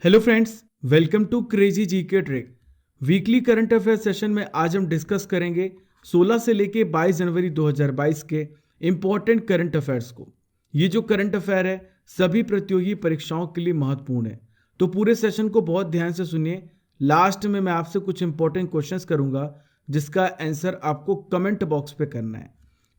Hello friends, welcome to crazy GK trick. Weekly current affair session में आज हम discuss करेंगे 16 से लेके 22 जनवरी 2022 के इम्पॉर्टेंट करंट अफेयर्स को। ये जो करंट अफेयर है सभी प्रतियोगी परीक्षाओं के लिए महत्वपूर्ण है, तो पूरे सेशन को बहुत ध्यान से सुनिए। लास्ट में मैं आपसे कुछ इंपॉर्टेंट क्वेश्चंस करूंगा जिसका आंसर आपको कमेंट बॉक्स पे करना है।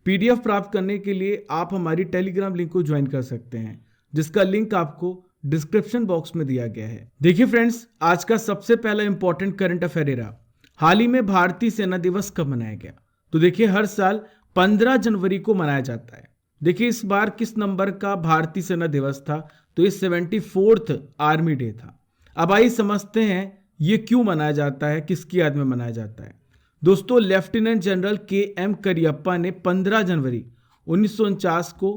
पीडीएफ प्राप्त करने के लिए आप हमारी टेलीग्राम लिंक को ज्वाइन कर सकते हैं, जिसका लिंक आपको डिस्क्रिप्शन बॉक्स में दिया गया है। देखिए फ्रेंड्स, आज का सबसे पहला इंपॉर्टेंट करंट अफेयर रहा, हाल ही में भारतीय सेना दिवस कब मनाया गया? तो देखिए, हर साल 15 जनवरी को मनाया जाता है। देखिए, इस बार किस नंबर का भारतीय सेना दिवस था? तो ये 74th आर्मी डे था। अब आइए समझते हैं ये क्यों मनाया जाता है, किसकी याद में मनाया जाता है। दोस्तों, लेफ्टिनेंट जनरल के.एम. करियप्पा ने 15 जनवरी 1949 को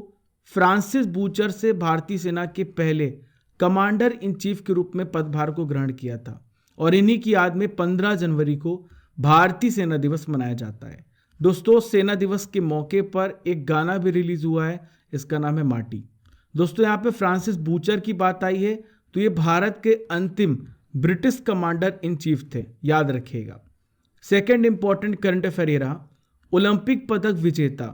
फ्रांसिस बूचर से भारतीय सेना के पहले कमांडर इन चीफ के रूप में पदभार को ग्रहण किया था, और इन्हीं की याद में 15 जनवरी को भारतीय सेना दिवस मनाया जाता है। दोस्तों, सेना दिवस के मौके पर एक गाना भी रिलीज हुआ है, इसका नाम है माटी। दोस्तों, यहाँ पे फ्रांसिस बूचर की बात आई है, तो ये भारत के अंतिम ब्रिटिश कमांडर इन चीफ थे, याद रखिएगा। सेकेंड इंपॉर्टेंट करंट अफेयर ये रहा, ओलंपिक पदक विजेता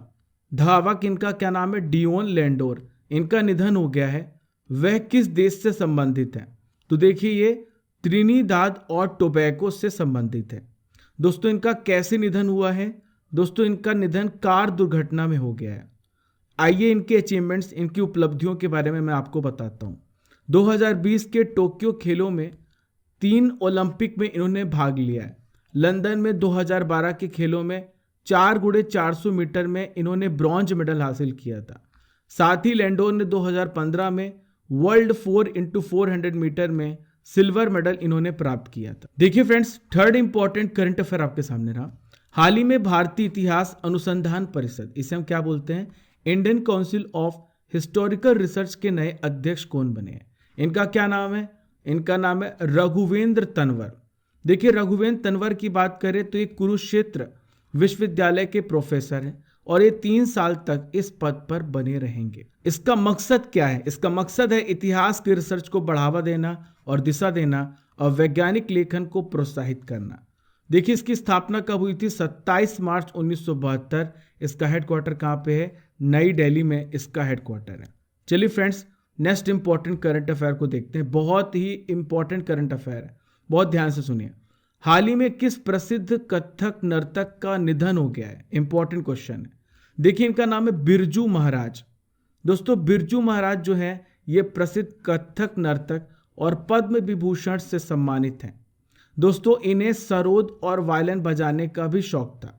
धावक, इनका क्या नाम है? डियोन लैंडोर। इनका निधन हो गया है। वह किस देश से संबंधित है? तो देखिए, ये त्रिनिदाद और टोबैगो से संबंधित है। दोस्तों, इनका कैसे निधन हुआ है? दोस्तों, इनका निधन कार दुर्घटना में हो गया है। आइए इनके अचीवमेंट्स, इनकी उपलब्धियों के बारे में मैं आपको बताता हूँ। 2020 के टोक्यो खेलों में 3 ओलंपिक में इन्होंने भाग लिया है। लंदन में 2012 के खेलों में 4x400 मीटर में इन्होंने ब्रॉन्ज मेडल हासिल किया था। साथ ही लैंडोर ने 2015 में वर्ल्ड 4x400 मीटर में सिल्वर मेडल इन्होंने प्राप्त किया था। देखिए friends, third important current affair आपके सामने रहा, हाल ही में भारतीय इतिहास अनुसंधान परिषद, इसे हम क्या बोलते हैं? Indian council of historical research के नए अध्यक्ष कौन बने हैं? इनका क्या नाम है? इनका नाम है रघुवेंद्र तंवर। देखिए, रघुवेंद्र तंवर की बात करें तो ये कुरुक्षेत्र विश्वविद्यालय के प्रोफेसर हैं, और ये 3 साल तक इस पद पर बने रहेंगे। इसका मकसद क्या है? इसका मकसद है इतिहास की रिसर्च को बढ़ावा देना और दिशा देना, और वैज्ञानिक लेखन को प्रोत्साहित करना। देखिए, इसकी स्थापना कब हुई थी? 27 मार्च 1972। इसका हेडक्वार्टर कहाँ पे है? नई दिल्ली में इसका हेडक्वार्टर है। चलिए friends, next important current affair को देखते हैं। बहुत ही इंपॉर्टेंट करंट अफेयर है, बहुत ध्यान से सुनिए। हाल ही में किस प्रसिद्ध कथक नर्तक का निधन हो गया है? इंपॉर्टेंट क्वेश्चन है। देखिए, इनका नाम है बिरजू महाराज। दोस्तों, बिरजू महाराज जो है ये प्रसिद्ध कथक नर्तक और पद्म विभूषण से सम्मानित हैं। दोस्तों, इन्हें सरोद और वायलिन बजाने का भी शौक था।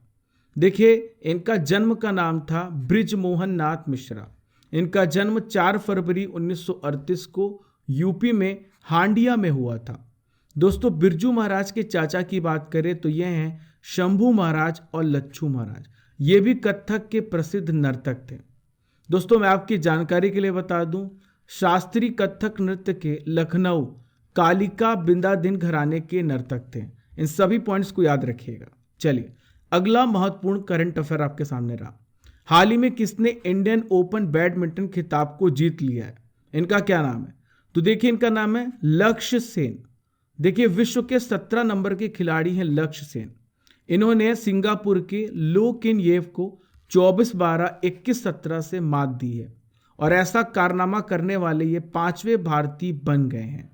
देखिए, इनका जन्म का नाम था ब्रिजमोहन नाथ मिश्रा। इनका जन्म 4 फरवरी 1938 को यूपी में हांडिया में हुआ था। दोस्तों, बिरजू महाराज के चाचा की बात करें तो ये हैं शंभू महाराज और लच्छू महाराज। ये भी कथक के प्रसिद्ध नर्तक थे। दोस्तों, मैं आपकी जानकारी के लिए बता दूं, शास्त्रीय कथक नृत्य के लखनऊ कालिका बिंदादिन घराने के नर्तक थे। इन सभी पॉइंट्स को याद रखिएगा। चलिए, अगला महत्वपूर्ण करंट अफेयर आपके सामने रहा, हाल ही में किसने इंडियन ओपन बैडमिंटन खिताब को जीत लिया है? इनका क्या नाम है? तो देखिए, इनका नाम है लक्ष्य सेन। देखिए, विश्व के 17 नंबर के खिलाड़ी हैं लक्ष्य सेन। इन्होंने सिंगापुर के लो किन येव को 24-12, 21-17 से मात दी है, और ऐसा कारनामा करने वाले ये 5वें भारतीय बन गए हैं।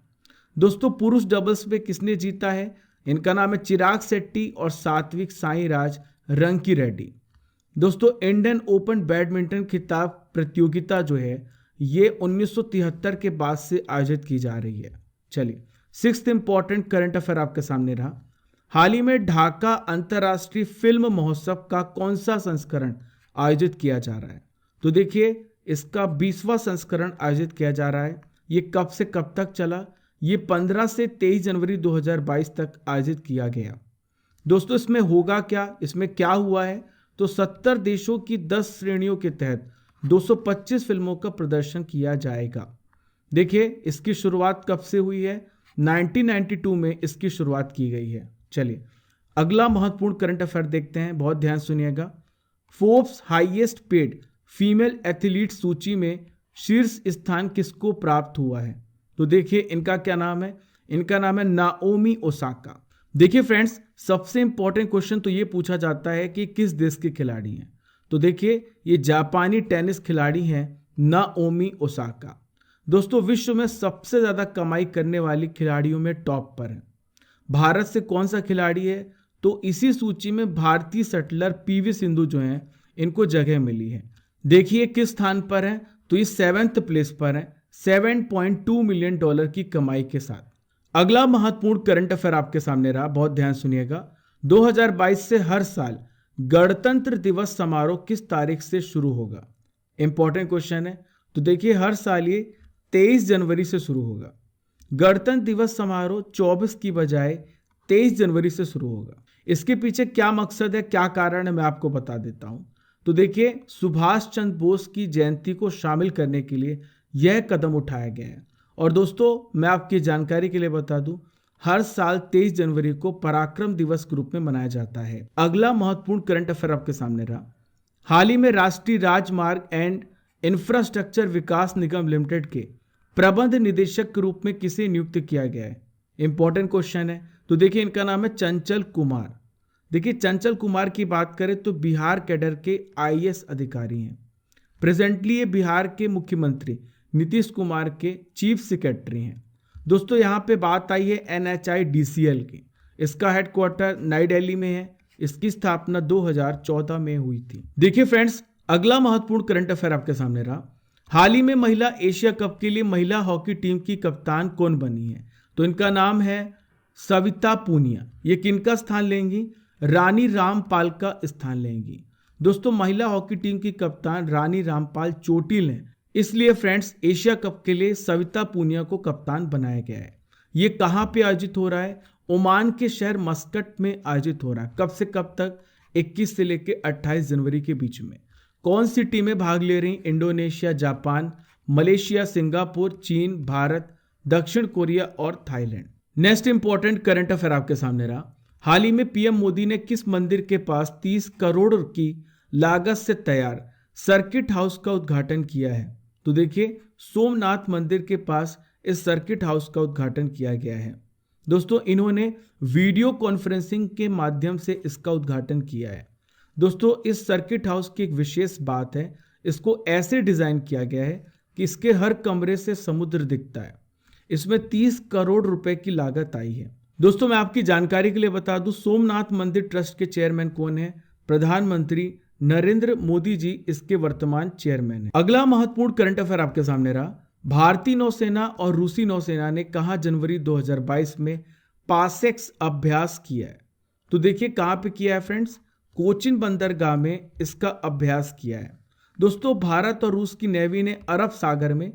दोस्तों, पुरुष डबल्स में किसने जीता है? इनका नाम है चिराग शेट्टी और सात्विक साईराज रंकी रेड्डी। दोस्तों, इंडियन ओपन बैडमिंटन खिताब प्रतियोगिता जो है ये 1973 के बाद से आयोजित की जा रही है। चलिए, सिक्स्थ इंपॉर्टेंट करंट अफेयर आपके सामने रहा, हाल ही में ढाका अंतर्राष्ट्रीय फिल्म महोत्सव का कौन सा संस्करण आयोजित किया जा रहा है? तो देखिए, इसका 20वां संस्करण आयोजित किया जा रहा है। ये कब से कब तक चला? ये 15 से 23 जनवरी 2022 तक आयोजित किया गया। दोस्तों, इसमें होगा क्या? इसमें क्या हुआ है? तो 70 देशों की 10 श्रेणियों के तहत 225 फिल्मों का प्रदर्शन किया जाएगा। देखिए, इसकी शुरुआत कब से हुई है? 1992 में इसकी शुरुआत की गई है। चलिए, अगला महत्वपूर्ण करंट अफेयर देखते हैं, बहुत ध्यान सुनिएगा। Forbes highest paid female athlete सूची में शीर्ष स्थान किसको प्राप्त हुआ है? तो देखिए, इनका क्या नाम है? इनका नाम है नाओमी ओसाका। देखिए फ्रेंड्स, सबसे इंपॉर्टेंट क्वेश्चन तो ये पूछा जाता है कि किस देश के खिलाड़ी हैं। तो देखिए, ये जापानी टेनिस खिलाड़ी हैं नाओमी ओसाका। दोस्तों, विश्व में सबसे ज्यादा कमाई करने वाली खिलाड़ियों में टॉप पर है। भारत से कौन सा खिलाड़ी है? तो इसी सूची में भारतीय शटलर पीवी सिंधु जो हैं, इनको जगह मिली है। देखिए किस स्थान पर है, तो ये 7th प्लेस पर है, $7.2 मिलियन की कमाई के साथ। अगला महत्वपूर्ण करंट अफेयर आपके सामने रहा, बहुत ध्यान सुनिएगा। 2022 से हर साल गणतंत्र दिवस समारोह किस तारीख से शुरू होगा? इंपॉर्टेंट क्वेश्चन है। तो देखिए, हर साल ये 23 जनवरी से शुरू होगा। गणतंत्र दिवस समारोह 24 की बजाय 23 जनवरी से शुरू होगा। इसके पीछे क्या मकसद है, क्या कारण है, मैं आपको बता देता हूं। तो देखिए, सुभाष चंद्र बोस की जयंती को शामिल करने के लिए यह कदम उठाया गया है। और दोस्तों, मैं आपकी जानकारी के लिए बता दूं, हर साल 23 जनवरी को पराक्रम दिवस के रूप में मनाया जाता है। अगला महत्वपूर्ण करंट अफेयर आपके सामने रहा। हाल ही में राष्ट्रीय राजमार्ग and infrastructure Vikas Nigam limited के प्रबंध निदेशक के रूप में किसे नियुक्त किया गया है? इंपॉर्टेंट क्वेश्चन है। तो देखिए, इनका नाम है चंचल कुमार। देखिए, चंचल कुमार की बात करें तो बिहार कैडर के आईएएस अधिकारी हैं। प्रेजेंटली ये बिहार के मुख्यमंत्री नीतीश कुमार के चीफ सेक्रेटरी हैं। दोस्तों, यहाँ पे बात आई है NHIDCL की। इसका हेडक्वार्टर नई दिल्ली में है। इसकी स्थापना 2014 में हुई थी। देखिए फ्रेंड्स, अगला महत्वपूर्ण करंट अफेयर आपके सामने रहा। हाल ही में महिला एशिया कप के लिए महिला हॉकी टीम की कप्तान कौन बनी है? तो इनका नाम है सविता पूनिया। ये किनका स्थान लेंगी? रानी रामपाल का स्थान लेंगी। दोस्तों, महिला हॉकी टीम की कप्तान रानी रामपाल चोटिल हैं, इसलिए फ्रेंड्स एशिया कप के लिए सविता पूनिया को कप्तान बनाया गया है। ये कहाँ पे आयोजित हो रहा है? ओमान के शहर मस्कट में आयोजित हो रहा है। कब से कब तक? 21 से लेकर 28 जनवरी के बीच में। कौन सी टीमें भाग ले रही? इंडोनेशिया, जापान, मलेशिया, सिंगापुर, चीन, भारत, दक्षिण कोरिया और Thailand. Next important current affair आपके सामने रहा। हाल ही में पीएम मोदी ने किस मंदिर के पास 30 करोड़ की लागत से तैयार सर्किट हाउस का उद्घाटन किया है? तो देखिए, सोमनाथ मंदिर के पास इस सर्किट हाउस का उद्घाटन किया गया है। दोस्तों, इन्होंने वीडियो कॉन्फ्रेंसिंग के माध्यम से इसका उद्घाटन किया है। दोस्तों, इस सर्किट हाउस की एक विशेष बात है, इसको ऐसे डिजाइन किया गया है कि इसके हर कमरे से समुद्र दिखता है। इसमें 30 करोड़ रुपए की लागत आई है। दोस्तों, मैं आपकी जानकारी के लिए बता दूं, सोमनाथ मंदिर ट्रस्ट के चेयरमैन कौन है? प्रधानमंत्री नरेंद्र मोदी जी इसके वर्तमान चेयरमैन हैं। अगला महत्वपूर्ण करंट अफेयर आपके सामने रहा। भारतीय नौसेना और रूसी नौसेना ने कहा जनवरी 2022 में पासेक्स अभ्यास किया है? तो देखिए, कहां पे किया है फ्रेंड्स? कोचिन बंदरगाह में इसका अभ्यास किया है। दोस्तों, भारत और रूस की नेवी ने अरब सागर में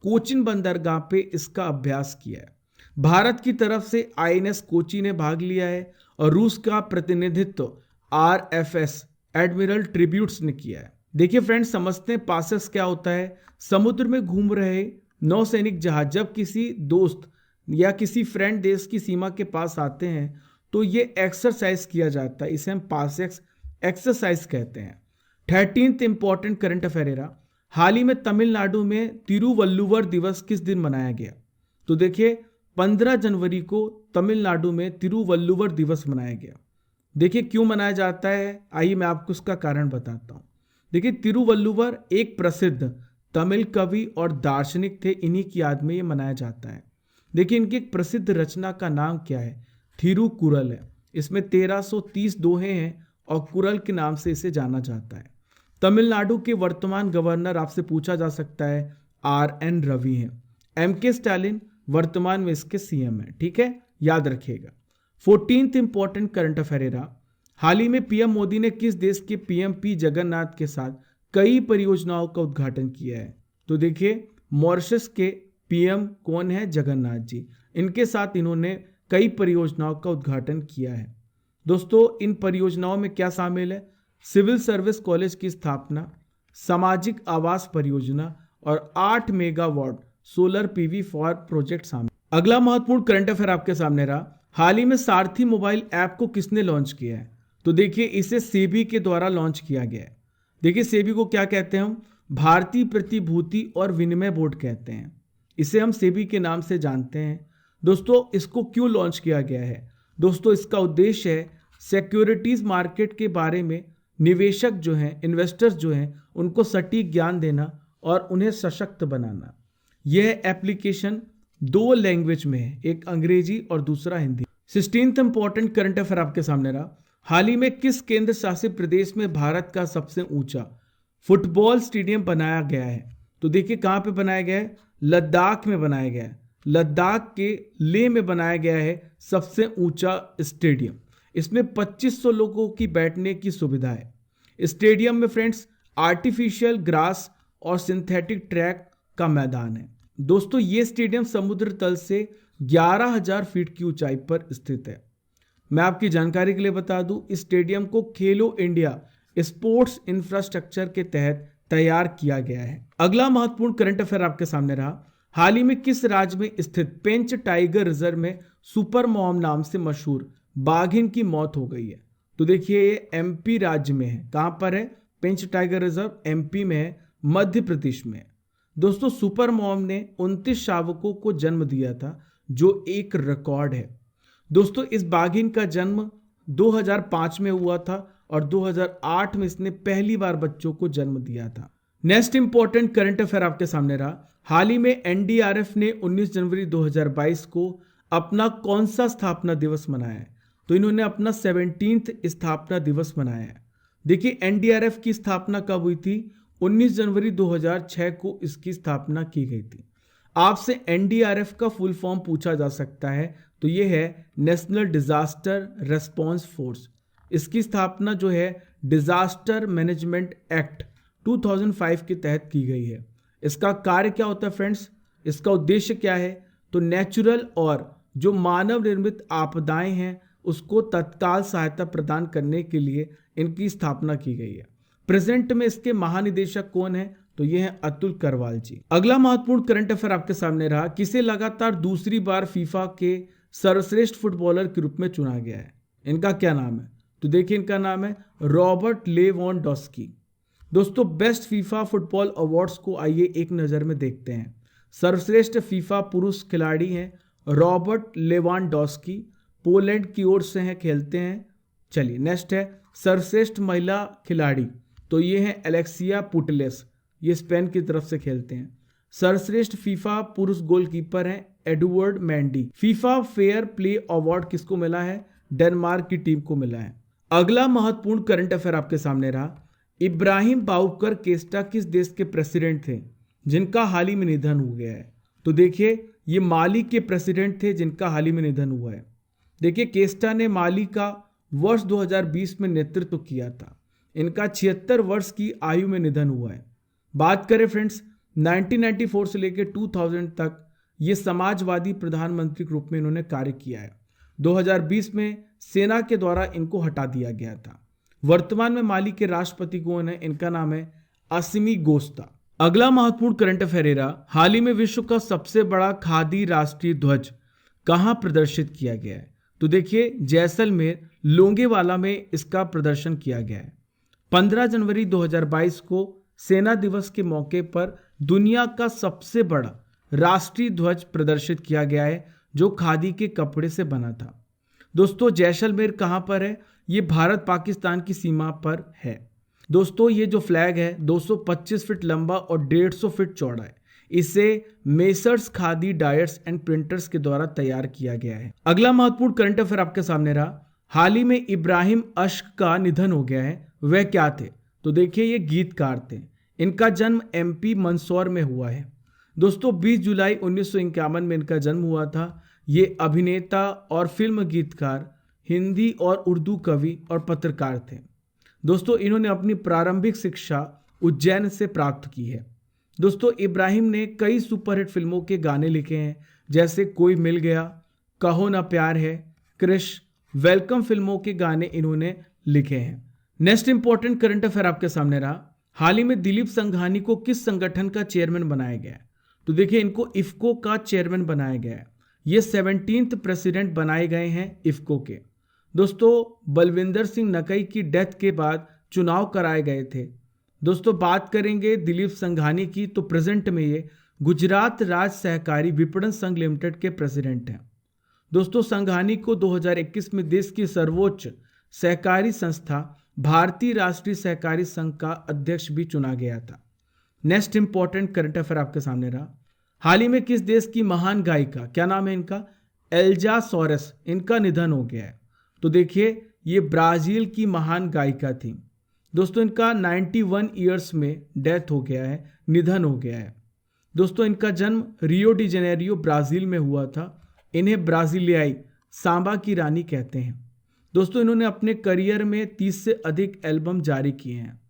कोचिन बंदरगाह पे इसका अभ्यास किया है। भारत की तरफ से INS कोची ने भाग लिया है और रूस का प्रतिनिधित्व RFS एडमिरल ट्रिब्यूट्स ने किया है। देखिए फ्रेंड्स, समझते हैं पासेस क्या होता है। समुद्र में घूम रहे नौसैनिक जहाज जब किसी दोस्त या किसी फ्रेंड देश की सीमा के पास आते हैं तो ये एक्सरसाइज किया जाता है। इसे हम पासेक्स एक्सरसाइज कहते हैं। 13th इंपॉर्टेंट करंट अफेयर रहा। हाल ही में तमिलनाडु में तिरुवल्लुवर दिवस किस दिन मनाया गया? तो देखिए, 15 जनवरी को तमिलनाडु में तिरुवल्लुवर दिवस मनाया गया। देखिए, क्यों मनाया जाता है, आइए मैं आपको उसका कारण बताता हूँ। देखिए, तिरुवल्लुवर एक प्रसिद्ध तमिल कवि और दार्शनिक थे, इन्हीं की याद में ये मनाया जाता है। देखिए, इनकी एक प्रसिद्ध रचना का नाम क्या है? थिरुकुरल है। इसमें 1330 दोहे हैं और कुरल के नाम से इसे जाना जाता है। तमिलनाडु के वर्तमान गवर्नर आपसे पूछा जा सकता है RN रवि हैं। MK स्टालिन वर्तमान में इसके CM है। ठीक है, याद रखिएगा। 14th इंपॉर्टेंट करंट अफेयर रहा। हाल ही में PM मोदी ने किस देश के PM P जगन्नाथ के साथ कई परियोजनाओं का उद्घाटन किया है? तो देखिए, मॉरिशस के PM कौन है? जगन्नाथ जी। इनके साथ इन्होंने कई परियोजनाओं का उद्घाटन किया है। दोस्तों, इन परियोजनाओं में क्या शामिल है? सिविल सर्विस कॉलेज की स्थापना, सामाजिक आवास परियोजना और 8 megawatt solar PV for project शामिल। अगला महत्वपूर्ण करंट अफेयर आपके सामने रहा। हाल ही में सारथी मोबाइल ऐप को किसने लॉन्च किया है? तो देखिए, इसे सेबी के द्वारा लॉन्च किया गया है। देखिए, सेबी को क्या कहते हैं हम? भारतीय प्रतिभूति और विनिमय बोर्ड कहते हैं। इसे हम सेबी के नाम से जानते हैं। दोस्तों इसको क्यों लॉन्च किया गया है? दोस्तों इसका उद्देश्य है सिक्योरिटीज मार्केट के बारे में निवेशक जो हैं, इन्वेस्टर्स जो हैं, उनको सटीक ज्ञान देना और उन्हें सशक्त बनाना। यह एप्लीकेशन 2 लैंग्वेज में है, एक अंग्रेजी और दूसरा Hindi. 16th important current affair आपके सामने रहा। हाल ही में किस केंद्र शासित प्रदेश में भारत का सबसे ऊंचा फुटबॉल स्टेडियम बनाया गया है? तो देखिए कहाँ पे बनाया गया है, लद्दाख में बनाया गया है। लद्दाख के लेह में बनाया गया है सबसे ऊंचा स्टेडियम। इसमें 2500 लोगों की बैठने की सुविधा है। स्टेडियम में फ्रेंड्स आर्टिफिशियल ग्रास और सिंथेटिक ट्रैक का मैदान है। दोस्तों ये स्टेडियम समुद्र तल से 11,000 फीट की ऊंचाई पर स्थित है। मैं आपकी जानकारी के लिए बता दूं, इस स्टेडियम को खेलो इंडिया स्पोर्ट्स इंफ्रास्ट्रक्चर के तहत तैयार किया गया है। अगला महत्वपूर्ण करंट अफेयर आपके सामने रहा। हाल ही में किस राज्य में स्थित पेंच टाइगर रिजर्व में सुपर मॉम नाम से मशहूर बाघिन की मौत हो गई है? तो देखिए ये एमपी राज्य में है। कहां पर है? पेंच टाइगर रिजर्व एमपी में है, मध्य प्रदेश में है। दोस्तों सुपर मॉम ने 29 शावकों को जन्म दिया था, जो एक रिकॉर्ड है। दोस्तों इस बाघिन का जन्म 2005 में हुआ था और 2008 में इसने पहली बार बच्चों को जन्म दिया था। नेक्स्ट इंपॉर्टेंट करंट अफेयर आपके सामने रहा। हाल ही में एनडीआरएफ ने 19 जनवरी 2022 को अपना कौन सा स्थापना दिवस मनाया है? तो इन्होंने अपना 17th स्थापना दिवस मनाया है। देखिए एनडीआरएफ की स्थापना कब हुई थी? 19 जनवरी 2006 को इसकी स्थापना की गई थी। आपसे एनडीआरएफ का फुल फॉर्म पूछा जा सकता है, तो ये है नेशनल डिजास्टर रेस्पॉन्स फोर्स। इसकी स्थापना जो है डिजास्टर मैनेजमेंट एक्ट 2005 के तहत की गई है। इसका कार्य क्या होता है फ्रेंड्स? इसका उद्देश्य क्या है? तो नेचुरल और जो मानव निर्मित आपदाएं हैं उसको तत्काल सहायता प्रदान करने के लिए इनकी स्थापना की गई है। प्रेजेंट में इसके महानिदेशक कौन है? तो ये है अतुल करवाल जी। अगला महत्वपूर्ण करंट अफेयर आपके सामने रहा। किसे लगातार दूसरी बार फीफा के सर्वश्रेष्ठ फुटबॉलर के रूप में चुना गया है? इनका क्या नाम है? तो देखिए इनका नाम है रॉबर्ट लेवांडोव्स्की। दोस्तों बेस्ट फीफा फुटबॉल अवार्ड्स को आइए एक नज़र में देखते हैं। सर्वश्रेष्ठ फीफा पुरुष खिलाड़ी हैं रॉबर्ट लेवांडोव्स्की, पोलैंड की ओर से हैं, खेलते हैं। चलिए नेक्स्ट है सर्वश्रेष्ठ महिला खिलाड़ी, तो ये हैं एलेक्सिया पुटलेस, ये स्पेन की तरफ से खेलते हैं। सर्वश्रेष्ठ फीफा पुरुष गोलकीपर हैं Edward Mendy. FIFA fair play award किसको मिला है? डेनमार्क की टीम को मिला है। अगला महत्वपूर्ण करंट अफेयर आपके सामने रहा। इब्राहिम बाउकर केस्टा किस देश के प्रेसिडेंट थे जिनका हाल ही में निधन हो गया है? तो देखिए ये माली के प्रेसिडेंट थे जिनका हाल ही में निधन हुआ है। देखिए केस्टा ने माली का वर्ष 2020 में नेतृत्व किया था। इनका 76 वर्ष की आयु में निधन हुआ है। बात करें फ्रेंड्स 1994 से लेकर 2000 तक ये समाजवादी प्रधानमंत्री के रूप में इन्होंने कार्य किया है। 2020 में सेना के द्वारा इनको हटा दिया गया था। वर्तमान में माली के राष्ट्रपति कौन है? इनका नाम है असिमी गोस्ता। अगला महत्वपूर्ण करंट अफेयर रहा। हाल ही में विश्व का सबसे बड़ा खादी राष्ट्रीय ध्वज कहां प्रदर्शित किया गया है? तो देखिए जैसलमेर लोंगेवाला में इसका प्रदर्शन किया गया है। 15 जनवरी 2022 को सेना दिवस के मौके पर दुनिया का सबसे बड़ा राष्ट्रीय ध्वज प्रदर्शित किया गया है जो खादी के कपड़े से बना था। दोस्तों जैसलमेर कहां पर है? ये भारत पाकिस्तान की सीमा पर है। दोस्तों ये जो फ्लैग है 225 फीट लंबा और 150 फीट चौड़ा है। इसे messrs khadi dyers and printers के द्वारा तैयार किया गया है। अगला महत्वपूर्ण करंट अफेयर आपके सामने रहा। हाल ही में इब्राहिम अश्क का निधन हो गया है। वह क्या थे? तो देखिए ये गीतकार थे। इनका जन्म एमपी मंदसौर में हुआ है। दोस्तों 20 जुलाई 1951 में इनका जन्म हुआ था। ये अभिनेता और फिल्म गीतकार, हिंदी और उर्दू कवि और पत्रकार थे। दोस्तों इन्होंने अपनी प्रारंभिक शिक्षा उज्जैन से प्राप्त की है। दोस्तों इब्राहिम ने कई सुपरहिट फिल्मों के गाने लिखे हैं, जैसे कोई मिल गया, कहो ना प्यार है, क्रिश, वेलकम फिल्मों के गाने इन्होंने लिखे हैं। नेक्स्ट इंपॉर्टेंट करंट अफेयर आपके सामने रहा। हाल ही में दिलीप संघानी को किस संगठन का चेयरमैन बनाया गया है? तो देखिए इनको इफ्को का चेयरमैन बनाया गया है। ये 17th प्रेसिडेंट बनाए गए हैं इफ्को के। दोस्तों बलविंदर सिंह नकई की डेथ के बाद चुनाव कराए गए थे। दोस्तों बात करेंगे दिलीप संघानी की, तो प्रेजेंट में ये गुजरात राज्य सहकारी विपणन संघ लिमिटेड के प्रेसिडेंट हैं। दोस्तों संघानी को 2021 में देश की सर्वोच्च सहकारी संस्था भारतीय राष्ट्रीय सहकारी संघ का अध्यक्ष भी चुना गया था। नेक्स्ट इंपॉर्टेंट करंट अफेयर आपके सामने रहा। हाल ही में किस देश की महान गायिका, क्या नाम है इनका, एल्जा सोरेस, इनका निधन हो गया है। तो देखिए ये ब्राजील की महान गायिका थी। दोस्तों इनका 91 ईयर्स में डेथ हो गया है, निधन हो गया है। दोस्तों इनका जन्म रियो डी जेनेरियो ब्राज़ील में हुआ था। इन्हें ब्राज़ीलियाई सांबा की रानी कहते हैं। दोस्तों इन्होंने अपने करियर में 30 से अधिक एल्बम जारी किए हैं।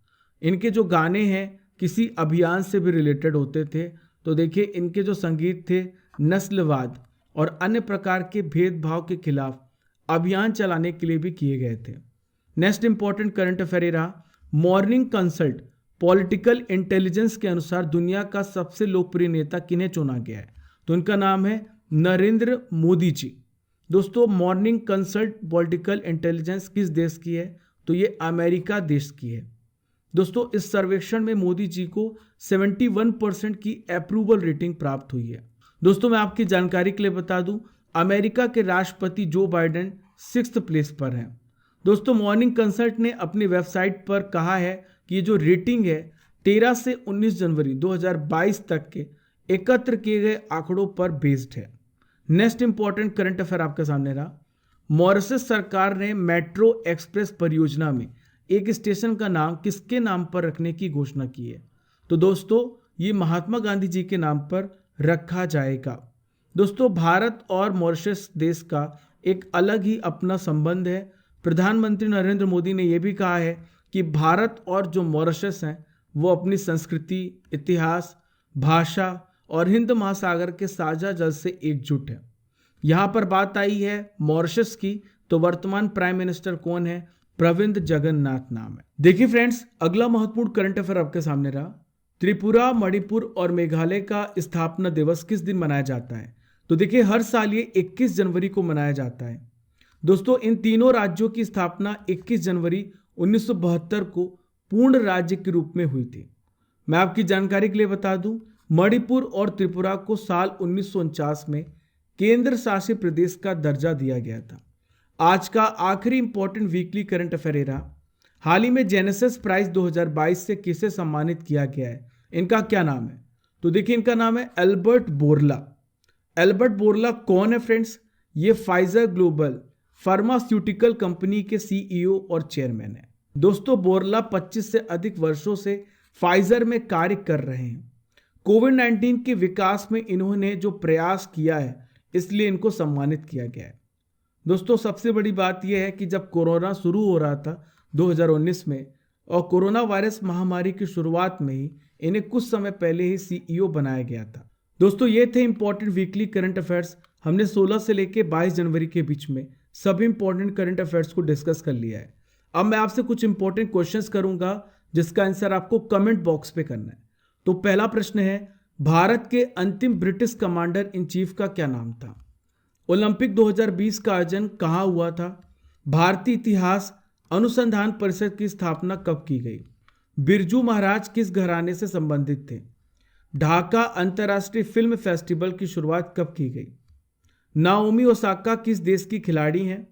इनके जो गाने हैं किसी अभियान से भी रिलेटेड होते थे। तो देखिए इनके जो संगीत थे नस्लवाद और अन्य प्रकार के भेदभाव के खिलाफ अभियान चलाने के लिए भी किए गए थे। नेक्स्ट इंपॉर्टेंट करंट अफेयर रहा। मॉर्निंग कंसल्ट पॉलिटिकल इंटेलिजेंस के अनुसार दुनिया का सबसे लोकप्रिय नेता किन्हें चुना गया है। तो इनका नाम है नरेंद्र मोदी जी। दोस्तों मॉर्निंग कंसल्ट पॉलिटिकल इंटेलिजेंस किस देश की है, तो ये अमेरिका देश की है। दोस्तों इस सर्वेक्षण में मोदी जी को 71% की अप्रूवल रेटिंग प्राप्त हुई है। दोस्तों मैं आपकी जानकारी के लिए बता दूं, अमेरिका के राष्ट्रपति जो बाइडेन 6th प्लेस पर हैं। दोस्तों मॉर्निंग कंसल्ट ने अपनी वेबसाइट पर कहा है कि ये जो रेटिंग है 13 से 19 जनवरी 2022 तक के एकत्र किए गए आंकड़ों पर बेस्ड है। नेक्स्ट इंपॉर्टेंट करंट अफेयर आपके सामने रहा। मॉरिशस सरकार ने मेट्रो एक्सप्रेस परियोजना में एक स्टेशन का नाम किसके नाम पर रखने की घोषणा की है। तो दोस्तों ये महात्मा गांधी जी के नाम पर रखा जाएगा। दोस्तों भारत और मॉरिशस देश का एक अलग ही अपना संबंध है। प्रधानमंत्री नरेंद्र मोदी ने यह भी कहा है कि भारत और जो मॉरिशस हैं वो अपनी संस्कृति, इतिहास, भाषा और हिंद महासागर के साझा जल से एकजुट है। यहाँ पर बात आई है मॉरिशस की, तो वर्तमान प्राइम मिनिस्टर कौन है, प्रविंद जगन्नाथ नाम है। देखिए फ्रेंड्स अगला महत्वपूर्ण करंट अफेयर आपके सामने रहा। त्रिपुरा, मणिपुर और मेघालय का स्थापना दिवस किस दिन मनाया जाता है। तो देखिए हर साल ये 21 जनवरी को मनाया जाता है। दोस्तों इन तीनों राज्यों की स्थापना 21 जनवरी 1972 को पूर्ण राज्य के रूप में हुई थी। मैं आपकी जानकारी के लिए बता दूं, मणिपुर और त्रिपुरा को साल 1949 में केंद्र शासित प्रदेश का दर्जा दिया गया था। आज का आखिरी इंपॉर्टेंट वीकली करंट अफेयर रहा। हाल ही में जेनेसिस प्राइज 2022 से किसे सम्मानित किया गया है, इनका क्या नाम है। तो देखिए इनका नाम है एल्बर्ट बोरला। एल्बर्ट बोरला कौन है फ्रेंड्स, ये फाइजर ग्लोबल फार्मास्यूटिकल कंपनी के सीईओ और चेयरमैन है। दोस्तों बोरला 25 से अधिक वर्षों से फाइजर में कार्य कर रहे हैं। कोविड-19 के विकास में इन्होंने जो प्रयास किया है इसलिए इनको सम्मानित किया गया है। दोस्तों सबसे बड़ी बात यह है कि जब कोरोना शुरू हो रहा था 2019 में और कोरोना वायरस महामारी की शुरुआत में ही इन्हें कुछ समय पहले ही सीईओ बनाया गया था। दोस्तों ये थे इंपॉर्टेंट वीकली करंट अफेयर्स। हमने 16 से लेकर 22 जनवरी के बीच में सभी इंपॉर्टेंट करंट अफेयर्स को डिस्कस कर लिया है। अब मैं आपसे कुछ इंपॉर्टेंट क्वेश्चंस करूंगा जिसका आंसर आपको कमेंट बॉक्स पे करना है। तो पहला प्रश्न है, भारत के अंतिम ब्रिटिश कमांडर इन चीफ का क्या नाम था। ओलंपिक 2020 का आयोजन कहाँ हुआ था। भारतीय इतिहास अनुसंधान परिषद की स्थापना कब की गई। बिरजू महाराज किस घराने से संबंधित थे। ढाका अंतर्राष्ट्रीय फिल्म फेस्टिवल की शुरुआत कब की गई। नाओमी ओसाका किस देश की खिलाड़ी हैं।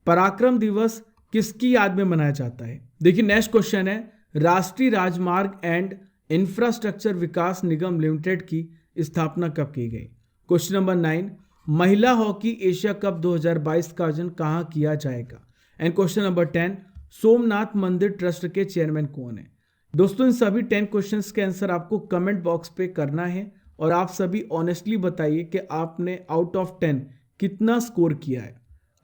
पराक्रम दिवस किसकी याद में मनाया जाता है। देखिए नेक्स्ट क्वेश्चन है, राष्ट्रीय राजमार्ग and infrastructure Vikas Nigam limited की स्थापना कब की गई। क्वेश्चन नंबर 9, महिला हॉकी एशिया कप 2022 का आयोजन कहाँ किया जाएगा। एंड क्वेश्चन नंबर 10, सोमनाथ मंदिर ट्रस्ट के चेयरमैन कौन है। दोस्तों इन सभी 10 क्वेश्चंस के आंसर आपको कमेंट बॉक्स पे करना है और आप सभी ऑनेस्टली बताइए कि आपने आउट ऑफ 10 कितना स्कोर किया है।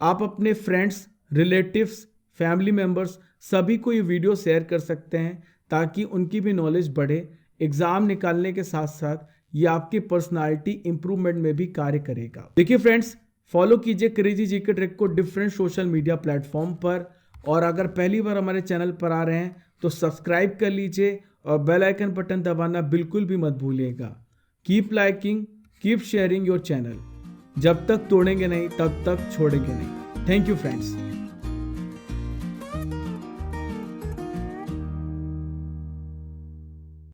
आप अपने फ्रेंड्स, रिलेटिव्स, फैमिली मेंबर्स सभी को ये वीडियो शेयर कर सकते हैं ताकि उनकी भी नॉलेज बढ़े। एग्जाम निकालने के साथ साथ ये आपकी पर्सनालिटी इंप्रूवमेंट में भी कार्य करेगा। देखिए फ्रेंड्स फॉलो कीजिए क्रेजी जीके ट्रिक को डिफरेंट सोशल मीडिया प्लेटफॉर्म पर, और अगर पहली बार हमारे चैनल पर आ रहे हैं तो सब्सक्राइब कर लीजिए और बेल आइकन बटन दबाना बिल्कुल भी मत भूलिएगा। Keep liking, keep sharing your channel. जब तक तोड़ेंगे नहीं तब तक छोड़ेंगे नहीं। Thank you friends.